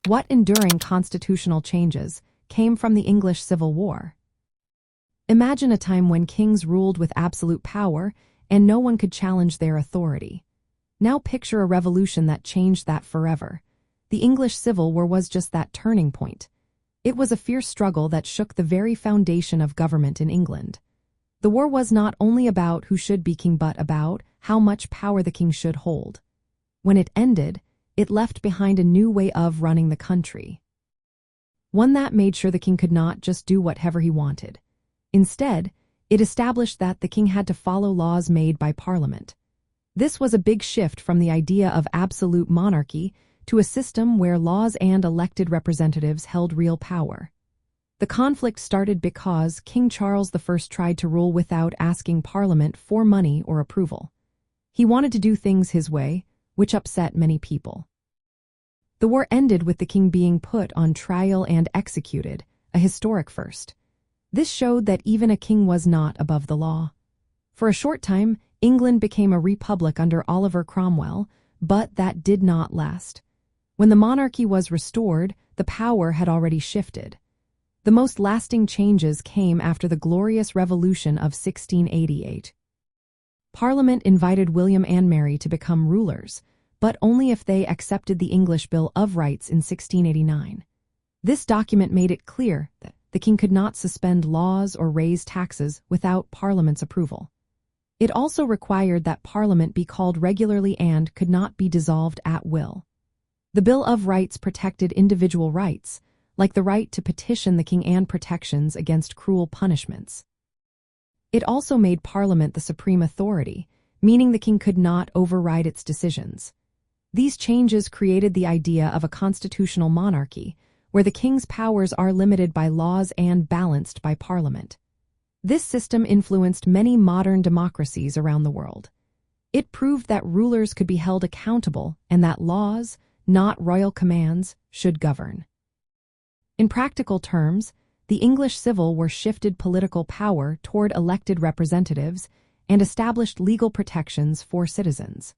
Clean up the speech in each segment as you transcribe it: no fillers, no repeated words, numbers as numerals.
What enduring constitutional changes came from the English Civil War? Imagine a time when kings ruled with absolute power and no one could challenge their authority. Now picture a revolution that changed that forever. The English Civil War was just that turning point. It was a fierce struggle that shook the very foundation of government in England. The war was not only about who should be king but about how much power the king should hold. When it ended, it left behind a new way of running the country. One that made sure the king could not just do whatever he wanted. Instead, it established that the king had to follow laws made by Parliament. This was a big shift from the idea of absolute monarchy to a system where laws and elected representatives held real power. The conflict started because King Charles I tried to rule without asking Parliament for money or approval. He wanted to do things his way, which upset many people. The war ended with the king being put on trial and executed, a historic first. This showed that even a king was not above the law. For a short time, England became a republic under Oliver Cromwell, but that did not last. When the monarchy was restored, the power had already shifted. The most lasting changes came after the Glorious Revolution of 1688. Parliament invited William and Mary to become rulers, but only if they accepted the English Bill of Rights in 1689. This document made it clear that the king could not suspend laws or raise taxes without Parliament's approval. It also required that Parliament be called regularly and could not be dissolved at will. The Bill of Rights protected individual rights, like the right to petition the king and protections against cruel punishments. It also made Parliament the supreme authority, meaning the king could not override its decisions. These changes created the idea of a constitutional monarchy, where the king's powers are limited by laws and balanced by Parliament. This system influenced many modern democracies around the world. It proved that rulers could be held accountable and that laws, not royal commands, should govern. In practical terms, the English Civil War shifted political power toward elected representatives and established legal protections for citizens.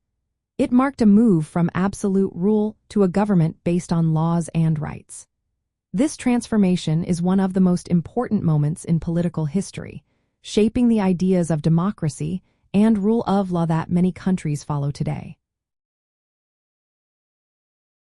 It marked a move from absolute rule to a government based on laws and rights. This transformation is one of the most important moments in political history, shaping the ideas of democracy and rule of law that many countries follow today.